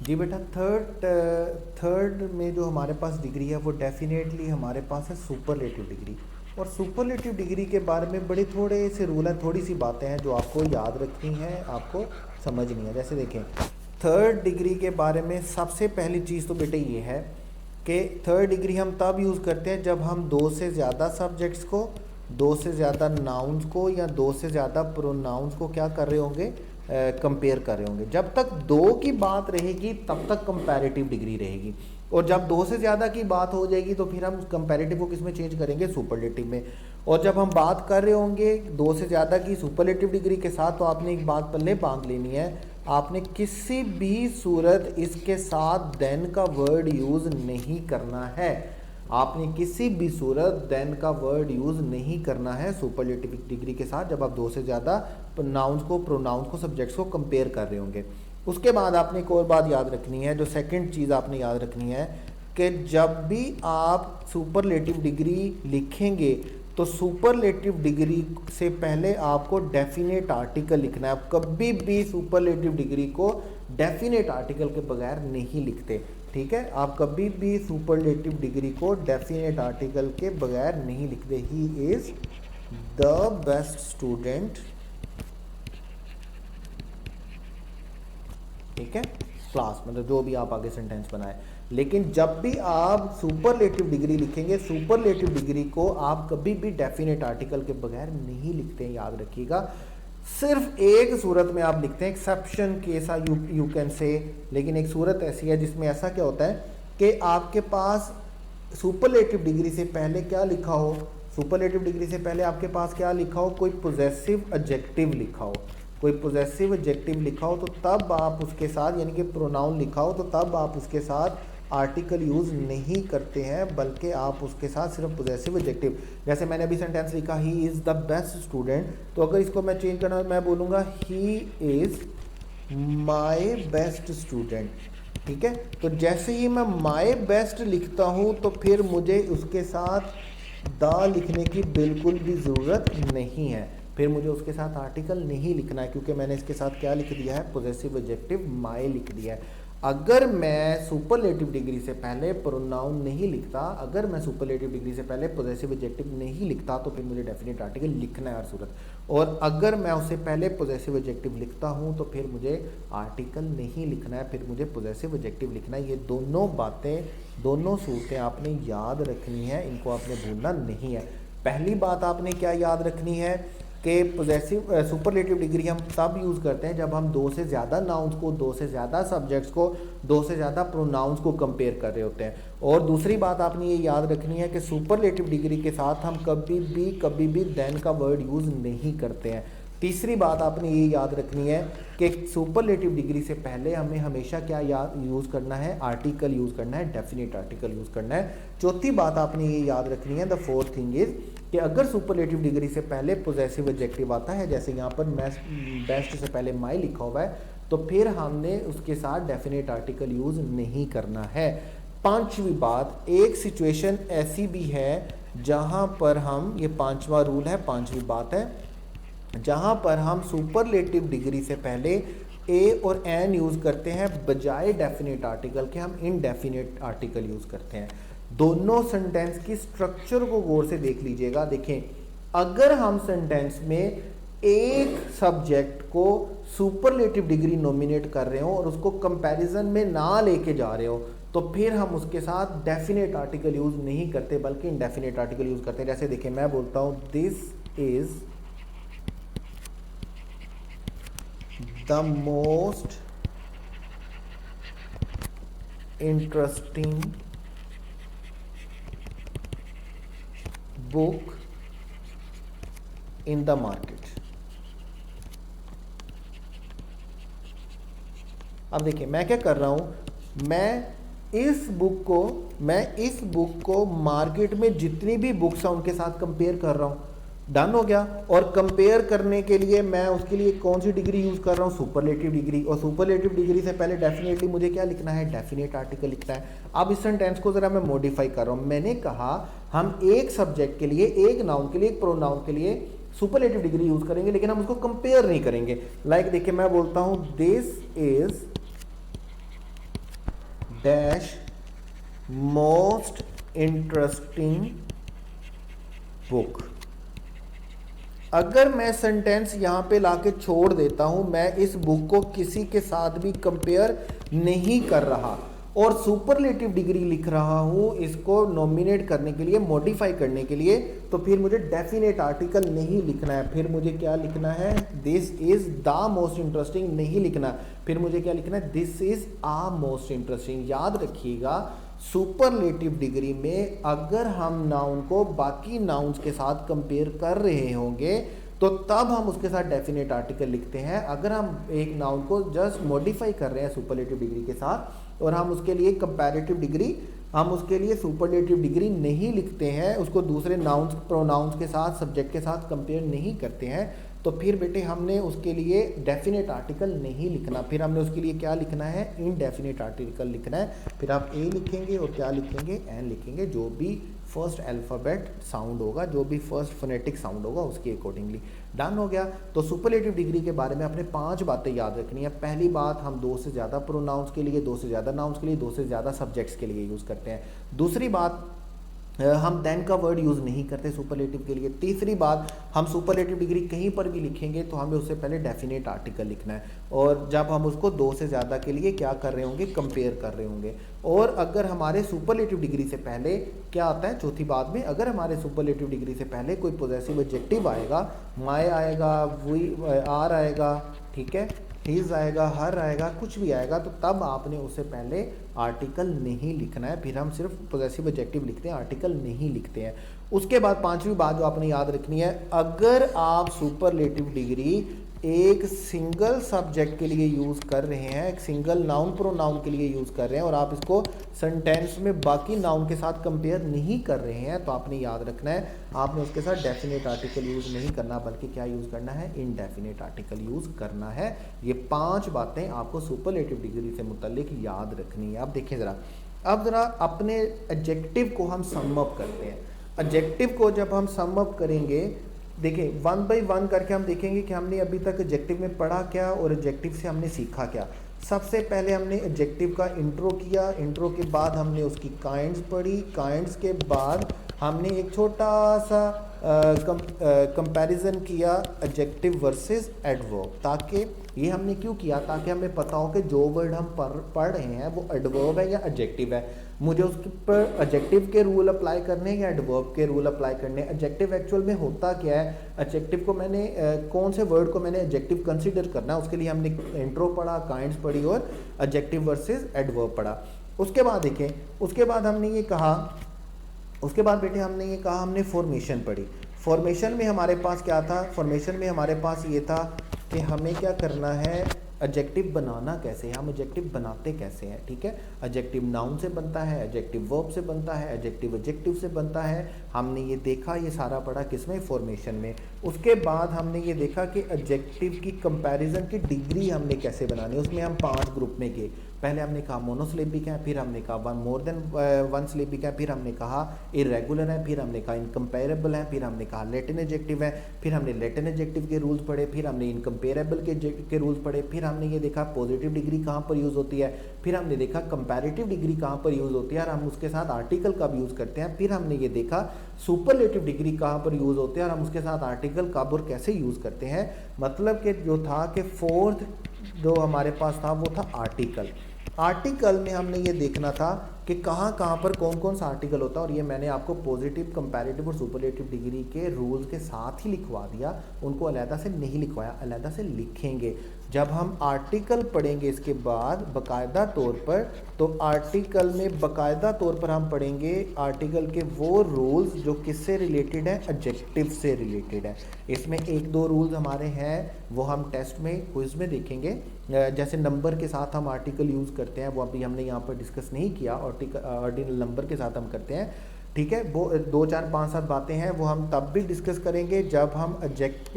जी बेटा, थर्ड में जो हमारे पास डिग्री है वो डेफिनेटली हमारे पास है सुपरलेटिव डिग्री। और सुपरलेटिव डिग्री के बारे में बड़े थोड़े से रूल हैं, थोड़ी सी बातें हैं जो आपको याद रखनी है, आपको समझनी है। जैसे देखें, थर्ड डिग्री के बारे में सबसे पहली चीज़ तो बेटे ये है कि थर्ड डिग्री हम तब यूज़ करते हैं जब हम दो से ज़्यादा सब्जेक्ट्स को, दो से ज़्यादा नाउन्स को या दो से ज़्यादा प्रोनाउंस को क्या कर रहे होंगे, कंपेयर कर रहे होंगे। जब तक दो की बात रहेगी तब तक कंपैरेटिव डिग्री रहेगी, और जब दो से ज़्यादा की बात हो जाएगी तो फिर हम उस कंपैरेटिव को किस में चेंज करेंगे, सुपरलेटिव में। और जब हम बात कर रहे होंगे दो से ज़्यादा की सुपरलेटिव डिग्री के साथ, तो आपने एक बात पल्ले बांध लेनी है, आपने किसी भी सूरत इसके साथ देन का वर्ड यूज़ नहीं करना है। आपने किसी भी सूरत देन का वर्ड यूज़ नहीं करना है सुपरलेटिव डिग्री के साथ, जब आप दो से ज़्यादा नाउन्स को, प्रोनाउंस को, सब्जेक्ट्स को कंपेयर कर रहे होंगे। उसके बाद आपने एक और बात याद रखनी है, जो सेकंड चीज़ आपने याद रखनी है कि जब भी आप सुपरलेटिव डिग्री लिखेंगे तो सुपरलेटिव डिग्री से पहले आपको डेफिनेट आर्टिकल लिखना है। आप कभी भी सुपरलेटिव डिग्री को डेफिनेट आर्टिकल के बगैर नहीं लिखते, ठीक है। आप कभी भी सुपरलेटिव डिग्री को डेफिनेट आर्टिकल के बगैर नहीं लिखते। He is the best student, ठीक है, क्लास, मतलब जो भी आप आगे सेंटेंस बनाए। लेकिन जब भी आप सुपरलेटिव डिग्री लिखेंगे, सुपरलेटिव डिग्री को आप कभी भी डेफिनेट आर्टिकल के बगैर नहीं लिखते हैं, याद रखिएगा। सिर्फ एक सूरत में आप लिखते हैं, exception case you can say, लेकिन एक सूरत ऐसी है जिसमें ऐसा क्या होता है कि आपके पास सुपरलेटिव डिग्री से पहले क्या लिखा हो, सुपरलेटिव डिग्री से पहले आपके पास क्या लिखा हो, कोई पोजेसिव एडजेक्टिव लिखा हो, कोई पोजेसिव एडजेक्टिव लिखा हो, तो तब आप उसके साथ, यानी कि प्रोनाउन लिखा हो, तो तब आप उसके साथ आर्टिकल यूज़ नहीं करते हैं, बल्कि आप उसके साथ सिर्फ पोजेसिव एडजेक्टिव। जैसे मैंने अभी सेंटेंस लिखा, he is the best student, तो अगर इसको मैं चेंज करना, मैं बोलूँगा he is my best student, ठीक है। तो जैसे ही मैं माई बेस्ट लिखता हूँ तो फिर मुझे उसके साथ द लिखने की बिल्कुल भी ज़रूरत नहीं है, फिर मुझे उसके साथ आर्टिकल नहीं लिखना है, क्योंकि मैंने इसके साथ क्या लिख दिया है, पोजेसिव एडजेक्टिव माई लिख दिया है। अगर मैं सुपरलेटिव डिग्री से पहले प्रोनाउन नहीं लिखता, अगर मैं सुपरलेटिव डिग्री से पहले पोजेसिव एडजेक्टिव नहीं लिखता, तो फिर मुझे डेफिनेट आर्टिकल लिखना है हर सूरत। और अगर मैं उससे पहले पोजेसिव एडजेक्टिव लिखता हूँ तो फिर मुझे आर्टिकल नहीं लिखना है, फिर मुझे पोजेसिव एडजेक्टिव लिखना है। ये दोनों बातें, दोनों सूरतें आपने याद रखनी है, इनको आपने भूलना नहीं है। पहली बात आपने क्या याद रखनी है कि पोजेसिव सुपरलेटिव डिग्री हम तब यूज़ करते हैं जब हम दो से ज़्यादा नाउन्स को, दो से ज़्यादा सब्जेक्ट्स को, दो से ज़्यादा प्रोनाउंस को कंपेयर कर रहे होते हैं। और दूसरी बात आपने ये याद रखनी है कि सुपरलेटिव डिग्री के साथ हम कभी भी देन का वर्ड यूज़ नहीं करते हैं। तीसरी बात आपने ये याद रखनी है कि सुपरलेटिव डिग्री से पहले हमें हमेशा क्या यूज़ करना है, आर्टिकल यूज़ करना है, डेफिनेट आर्टिकल यूज़ करना है। चौथी बात आपने ये याद रखनी है, द फोर्थ थिंग इज़ कि अगर सुपरलेटिव डिग्री से पहले पोजेसिव एडजेक्टिव आता है, जैसे यहाँ पर बेस्ट से पहले माई लिखा हुआ है, तो फिर हमने उसके साथ डेफिनेट आर्टिकल यूज़ नहीं करना है। पांचवी बात, एक सिचुएशन ऐसी भी है जहाँ पर हम, ये पांचवा रूल है, पांचवी बात है, जहाँ पर हम सुपरलेटिव डिग्री से पहले ए और एन यूज़ करते हैं बजाय डेफिनेट आर्टिकल के, हम इनडेफिनेट आर्टिकल यूज़ करते हैं। दोनों सेंटेंस की स्ट्रक्चर को गौर से देख लीजिएगा। देखें, अगर हम सेंटेंस में एक सब्जेक्ट को सुपरलेटिव डिग्री नॉमिनेट कर रहे हो और उसको कंपैरिजन में ना लेके जा रहे हो, तो फिर हम उसके साथ डेफिनेट आर्टिकल यूज़ नहीं करते, बल्कि इनडेफिनेट आर्टिकल यूज़ करते हैं। जैसे देखिए, मैं बोलता हूँ this is the most interesting book in the market। अब देखिए मैं क्या कर रहा हूं, मैं इस बुक को मार्केट में जितनी भी बुक्स हैं उनके साथ कंपेयर कर रहा हूं। डन हो गया। और कंपेयर करने के लिए मैं उसके लिए कौन सी डिग्री यूज़ कर रहा हूँ, सुपरलेटिव डिग्री। और सुपरलेटिव डिग्री से पहले डेफिनेटली मुझे क्या लिखना है, डेफिनेट आर्टिकल लिखना है। अब इस सेंटेंस को ज़रा मैं मॉडिफाई कर रहा हूँ। मैंने कहा हम एक सब्जेक्ट के लिए, एक नाउन के लिए, एक प्रोनाउन के लिए सुपरलेटिव डिग्री यूज़ करेंगे, लेकिन हम उसको कंपेयर नहीं करेंगे। लाइक देखिए, मैं बोलता हूँ this is dash most interesting book. अगर मैं सेंटेंस यहाँ पे लाके छोड़ देता हूँ, मैं इस बुक को किसी के साथ भी कंपेयर नहीं कर रहा और सुपरलेटिव डिग्री लिख रहा हूँ इसको नॉमिनेट करने के लिए, मॉडिफाई करने के लिए, तो फिर मुझे डेफिनेट आर्टिकल नहीं लिखना है। फिर मुझे क्या लिखना है? This is the most interesting नहीं लिखना। फिर मुझे क्या लिखना है? This is a most interesting. याद रखिएगा, सुपरलेटिव डिग्री में अगर हम नाउन को बाकी नाउन्स के साथ कंपेयर कर रहे होंगे तो तब हम उसके साथ डेफिनेट आर्टिकल लिखते हैं। अगर हम एक नाउन को जस्ट मॉडिफाई कर रहे हैं सुपरलेटिव डिग्री के साथ और हम उसके लिए कंपैरेटिव डिग्री, हम उसके लिए सुपरलेटिव डिग्री नहीं लिखते हैं, उसको दूसरे नाउन्स प्रोनाउंस के साथ, सब्जेक्ट के साथ कंपेयर नहीं करते हैं, तो फिर बेटे हमने उसके लिए डेफिनेट आर्टिकल नहीं लिखना। फिर हमने उसके लिए क्या लिखना है? इनडेफिनेट आर्टिकल लिखना है। फिर आप ए लिखेंगे और क्या लिखेंगे? एन लिखेंगे, जो भी फर्स्ट अल्फ़ाबेट साउंड होगा, जो भी फर्स्ट फोनेटिक साउंड होगा उसके अकॉर्डिंगली। डन हो गया। तो सुपरलेटिव डिग्री के बारे में आपने 5 बातें याद रखनी है। पहली बात, हम 2 से ज़्यादा प्रोनाउंस के लिए, 2 से ज़्यादा नाउन्स के लिए, 2 से ज़्यादा सब्जेक्ट्स के लिए यूज़ करते हैं। दूसरी बात, हम देन का वर्ड यूज़ नहीं करते सुपरलेटिव के लिए। तीसरी बात, हम सुपरलेटिव डिग्री कहीं पर भी लिखेंगे तो हमें उससे पहले डेफिनेट आर्टिकल लिखना है, और जब हम उसको 2 से ज़्यादा के लिए क्या कर रहे होंगे? कंपेयर कर रहे होंगे। और अगर हमारे सुपरलेटिव डिग्री से पहले क्या आता है? चौथी बात में, अगर हमारे सुपरलेटिव डिग्री से पहले कोई पॉजेसिव एडजेक्टिव आएगा, माय आएगा, वी आर आएगा, ठीक है, हिज आएगा, हर आएगा, कुछ भी आएगा, तो तब आपने उससे पहले आर्टिकल नहीं लिखना है। फिर हम सिर्फ पॉजेसिव एडजेक्टिव लिखते हैं, आर्टिकल नहीं लिखते हैं। उसके बाद 5वीं बात जो आपने याद रखनी है, अगर आप सुपरलेटिव डिग्री एक सिंगल सब्जेक्ट के लिए यूज़ कर रहे हैं, एक सिंगल नाउन प्रोनाउन के लिए यूज़ कर रहे हैं और आप इसको सेंटेंस में बाकी नाउन के साथ कंपेयर नहीं कर रहे हैं, तो आपने याद रखना है आपने उसके साथ डेफिनेट आर्टिकल यूज़ नहीं करना, बल्कि क्या यूज़ करना है? इनडेफिनेट आर्टिकल यूज़ करना है। ये 5 बातें आपको सुपरलेटिव डिग्री से मुतल्लिक याद रखनी है। अब देखिए ज़रा, अब ज़रा अपने एडजेक्टिव को हम सम अप करते हैं। एडजेक्टिव को जब हम सम अप करेंगे, देखिए 1 बाय 1 करके हम देखेंगे कि हमने अभी तक एडजेक्टिव में पढ़ा क्या और एडजेक्टिव से हमने सीखा क्या। सबसे पहले हमने एडजेक्टिव का इंट्रो किया, इंट्रो के बाद हमने उसकी काइंड्स पढ़ी, काइंड्स के बाद हमने एक छोटा सा कंपैरिजन किया एडजेक्टिव वर्सेस एडवर्ब। ताकि ये हमने क्यों किया? ताकि हमें पता हो कि जो वर्ड हम पढ़ रहे हैं वो एडवर्ब है या एडजेक्टिव है। मुझे उसके पर एडजेक्टिव के रूल अप्लाई करने हैं या एडवर्ब के रूल अप्लाई करने हैं। एडजेक्टिव एक्चुअल में होता क्या है? एडजेक्टिव को मैंने कौन से वर्ड को मैंने एडजेक्टिव कंसीडर करना है, उसके लिए हमने इंट्रो पढ़ा, काइंड्स पढ़ी और एडजेक्टिव वर्सेस एडवर्ब पढ़ा। उसके बाद देखें, उसके बाद हमने ये कहा, उसके बाद बेटे हमने ये कहा, हमने फॉर्मेशन पढ़ी। फॉर्मेशन में हमारे पास क्या था? फॉर्मेशन में हमारे पास ये था कि हमें क्या करना है, एडजेक्टिव बनाना कैसे है, हम एडजेक्टिव बनाते कैसे हैं। ठीक है, एडजेक्टिव नाउन से बनता है, एडजेक्टिव वर्ब से बनता है, एडजेक्टिव एडजेक्टिव से बनता है। हमने ये देखा, ये सारा पढ़ा किसमें? फॉर्मेशन में। उसके बाद हमने ये देखा कि एडजेक्टिव की कंपैरिजन की डिग्री हमने कैसे बनानी है। उसमें हम 5 ग्रुप में गए। पहले हमने कहा मोनोसिलेबिक है, फिर हमने कहा मोर देन 1 सिलेबिक है, फिर हमने कहा इरेगुलर है, फिर हमने कहा इनकम्पेरेबल है, फिर हमने कहा लैटिन एडजेक्टिव है, फिर हमने लैटिन एडजेक्टिव के रूल्स पढ़े, फिर हमने इनकम्पेरेबल के रूल्स पढ़े, फिर हमने ये देखा पॉजिटिव डिग्री कहाँ पर यूज़ होती है, फिर हमने देखा कंपैरेटिव डिग्री कहाँ पर यूज़ होती है और हम उसके साथ आर्टिकल कब यूज़ करते हैं, फिर हमने ये देखा सुपरलेटिव डिग्री कहाँ पर यूज़ होती है और हम उसके साथ आर्टिकल कब और कैसे यूज़ करते हैं। मतलब कि जो था कि 4th जो हमारे पास था वो था आर्टिकल। आर्टिकल में हमने ये देखना था कि कहाँ कहाँ पर कौन कौन सा आर्टिकल होता है, और ये मैंने आपको पॉजिटिव, कंपैरेटिव और सुपरलेटिव डिग्री के रूल्स के साथ ही लिखवा दिया, उनको अलहदा से नहीं लिखवाया, अलहदा से लिखेंगे जब हम आर्टिकल पढ़ेंगे। इसके बाद बाकायदा तौर पर, तो आर्टिकल में बाकायदा तौर पर हम पढ़ेंगे आर्टिकल के वो रूल्स जो किससे रिलेटेड है, एडजेक्टिव से रिलेटेड है। इसमें 1-2 रूल्स हमारे हैं, वो हम टेस्ट में, क्विज में देखेंगे। जैसे नंबर के साथ हम आर्टिकल यूज़ करते हैं, वो अभी हमने यहाँ पर डिस्कस नहीं किया, ऑर्डिनल नंबर के साथ हम करते हैं। ठीक है। वो 2 4 5 7 बातें हैं, वो हम तब भी डिस्कस करेंगे जब हम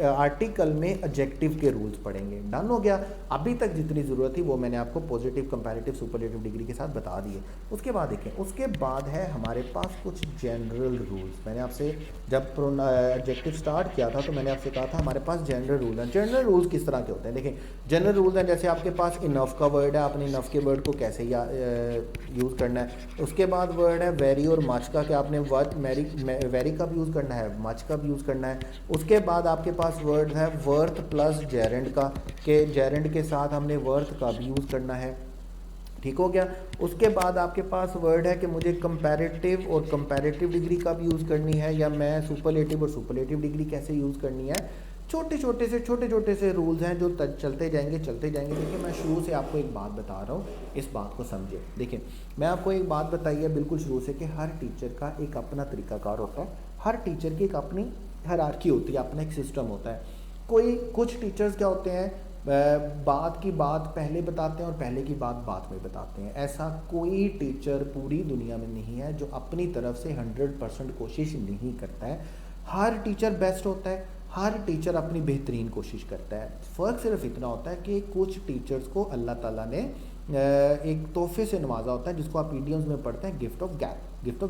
आर्टिकल में एडजेक्टिव के रूल्स पढ़ेंगे। डन हो गया। अभी तक जितनी ज़रूरत थी वो मैंने आपको पॉजिटिव, कंपैरेटिव, सुपरलेटिव डिग्री के साथ बता दिए। उसके बाद देखें, उसके बाद है हमारे पास कुछ जनरल रूल्स। मैंने आपसे जब एडजेक्टिव स्टार्ट किया था तो मैंने आपसे कहा था हमारे पास जनरल रूल हैं। जनरल रूल्स किस तरह के होते हैं? देखें, जनरल रूल्स हैं जैसे आपके पास इनफ का वर्ड है, आपने इनफ के वर्ड को कैसे यूज़ करना है। उसके बाद वर्ड है वेरी और मच का, कि आपने वर्ड वेरी का भी यूज़ करना है, मच का भी यूज़ करना है। उसके बाद आपके पास वर्ड है वर्थ प्लस जेरेंड का, कि जेरेंड के साथ हमने वर्थ का भी यूज़ करना है। ठीक हो गया। उसके बाद आपके पास वर्ड है कि मुझे कंपैरेटिव और कंपैरेटिव डिग्री का भी यूज़ करनी है, या मैं सुपरलेटिव और सुपरलेटिव डिग्री कैसे यूज़ करनी है। छोटे छोटे से रूल्स हैं जो चलते जाएंगे। देखिए, मैं शुरू से आपको एक बात बता रहा हूँ, इस बात को समझे। देखिए, मैं आपको एक बात बताई है बिल्कुल शुरू से कि हर टीचर का एक अपना तरीकाकार होता है, हर टीचर की एक अपनी हायरार्की होती है, अपना एक सिस्टम होता है। कुछ टीचर्स क्या होते हैं, बात की बात पहले बताते हैं और पहले की बात बाद में बताते हैं। ऐसा कोई टीचर पूरी दुनिया में नहीं है जो अपनी तरफ से 100% कोशिश नहीं करता है। हर टीचर बेस्ट होता है, हर टीचर अपनी बेहतरीन कोशिश करता है। फ़र्क सिर्फ इतना होता है कि कुछ टीचर्स को अल्लाह ताला ने एक तोहफे से नवाजा होता है, जिसको आप ईडियम्स में पढ़ते हैं गिफ्ट ऑफ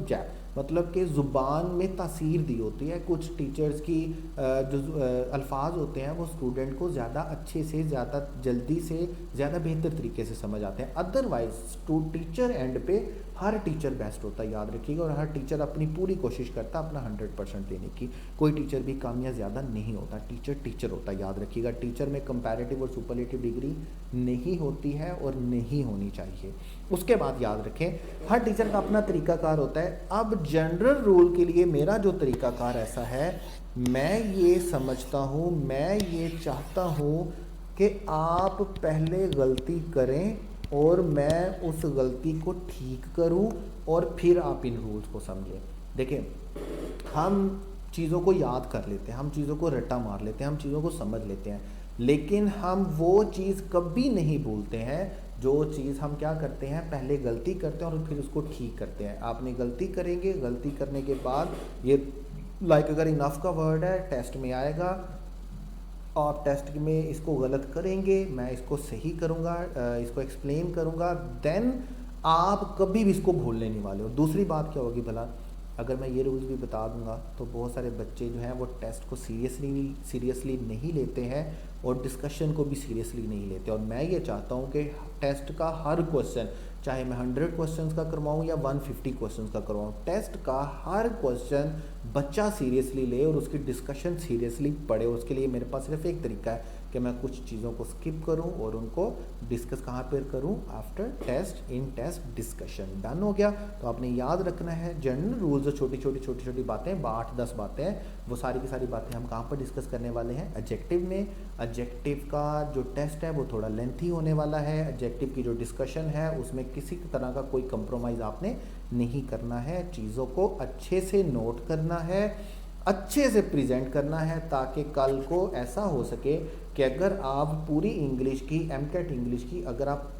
जैब, मतलब कि ज़ुबान में तासीर दी होती है। कुछ टीचर्स की जो अल्फाज होते हैं वो स्टूडेंट को ज़्यादा अच्छे से, ज़्यादा जल्दी से, ज़्यादा बेहतर तरीके से समझ आते हैं। अदरवाइज टीचर एंड पे हर टीचर बेस्ट होता है, याद रखिएगा। और हर टीचर अपनी पूरी कोशिश करता है अपना 100% देने की। कोई टीचर भी कम या ज़्यादा नहीं होता, टीचर होता है, याद रखिएगा। टीचर में कंपैरेटिव और सुपरलेटिव डिग्री नहीं होती है और नहीं होनी चाहिए। उसके बाद याद रखें, हर टीचर का अपना तरीकाकार होता है। अब जनरल रूल के लिए मेरा जो तरीकाकार ऐसा है, मैं ये समझता हूँ, मैं ये चाहता हूँ कि आप पहले गलती करें और मैं उस गलती को ठीक करूं और फिर आप इन रूल्स को समझें। देखिए, हम चीज़ों को याद कर लेते हैं, हम चीज़ों को रट्टा मार लेते हैं, हम चीज़ों को समझ लेते हैं, लेकिन हम वो चीज़ कभी नहीं भूलते हैं जो चीज़ हम क्या करते हैं, पहले गलती करते हैं और फिर उसको ठीक करते हैं। आपने गलती करेंगे, गलती करने के बाद ये अगर इनफ का वर्ड है टेस्ट में आएगा, आप टेस्ट में इसको गलत करेंगे, मैं इसको सही करूँगा, इसको एक्सप्लेन करूँगा, देन आप कभी भी इसको भूलने नहीं वाले हो। दूसरी बात क्या होगी भला, अगर मैं ये रूल्स भी बता दूंगा तो बहुत सारे बच्चे जो हैं वो टेस्ट को सीरियसली नहीं लेते हैं और डिस्कशन को भी सीरियसली नहीं लेते। और मैं ये चाहता हूँ कि टेस्ट का हर क्वेश्चन, चाहे मैं 100 क्वेश्चंस का करवाऊँ या 150 क्वेश्चंस का करवाऊँ, टेस्ट का हर क्वेश्चन बच्चा सीरियसली ले और उसकी डिस्कशन सीरियसली पढ़े। उसके लिए मेरे पास सिर्फ एक तरीका है कि मैं कुछ चीज़ों को स्किप करूं और उनको डिस्कस कहाँ पर करूं, आफ्टर टेस्ट, इन टेस्ट डिस्कशन। डन हो गया। तो आपने याद रखना है जनरल रूल्स, जो छोटी छोटी बातें, 8-10 बातें हैं, वो सारी की सारी बातें हम कहाँ पर डिस्कस करने वाले हैं, एडजेक्टिव में। एडजेक्टिव का जो टेस्ट है वो थोड़ा लेंथी होने वाला है। एडजेक्टिव की जो डिस्कशन है उसमें किसी तरह का कोई कंप्रोमाइज़ आपने नहीं करना है, चीज़ों को अच्छे से नोट करना है, अच्छे से प्रेजेंट करना है, ताकि कल को ऐसा हो सके कि अगर आप पूरी इंग्लिश की, एमकेट इंग्लिश की अगर आप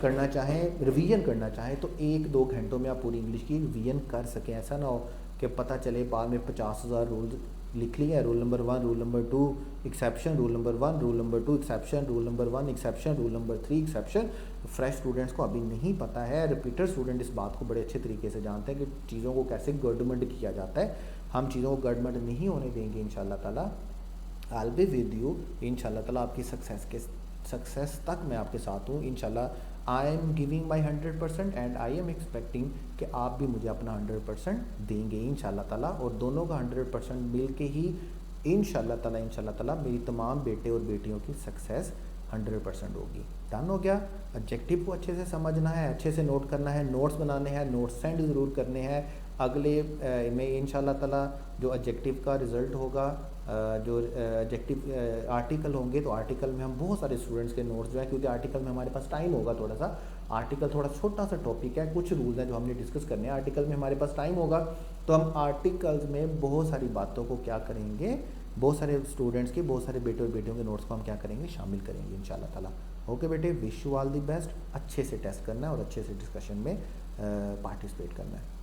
करना चाहें, रिवीजन करना चाहें, तो 1-2 घंटों में आप पूरी इंग्लिश की रिवीजन कर सकें। ऐसा ना हो कि पता चले बाद में 50,000 रूल्स लिख लिए, rule number 1, rule number 2 exception, rule number 1, rule number 2 exception, rule number 1 exception, rule number 3 exception. Fresh students को अभी नहीं पता है, रिपीटर स्टूडेंट इस बात को बड़े अच्छे तरीके से जानते हैं कि चीज़ों को कैसे गवर्नमेंट किया जाता है। हम चीज़ों को गवर्नमेंट नहीं होने देंगे इंशाल्लाह ताला। I will be with you इंशाल्लाह ताला। आपकी सक्सेस तक मैं आपके साथ हूँ इंशाल्लाह। I am giving my 100% and I am expecting कि आप भी मुझे अपना 100% देंगे इंशाल्लाह ताला। और दोनों का 100% मिल के ही इंशाल्लाह ताला मेरी तमाम बेटे और बेटियों की सक्सेस 100% होगी। डन हो गया। ऑब्जेक्टिव को अच्छे से समझना है, अच्छे से नोट करना है, नोट्स बनाने हैं, नोट्स सेंड ज़रूर करने हैं। अगले में इंशाल्लाह ताला जो ऑब्जेक्टिव का रिज़ल्ट होगा, जो ऑब्जेक्टिव आर्टिकल होंगे, तो आर्टिकल में हम बहुत सारे स्टूडेंट्स के नोट्स जो है, क्योंकि आर्टिकल में हमारे पास टाइम होगा थोड़ा सा, आर्टिकल थोड़ा छोटा सा टॉपिक है, कुछ रूल्स हैं जो हमने डिस्कस करने हैं, आर्टिकल में हमारे पास टाइम होगा, तो हम आर्टिकल्स में बहुत सारी बातों को क्या करेंगे, बहुत सारे स्टूडेंट्स के, बहुत सारे बेटे और बेटियों के नोट्स को हम क्या करेंगे, शामिल करेंगे इंशाल्लाह ताला। ओके बेटे, wish you all the best. अच्छे से टेस्ट करना है और अच्छे से डिस्कशन में पार्टिसिपेट करना है।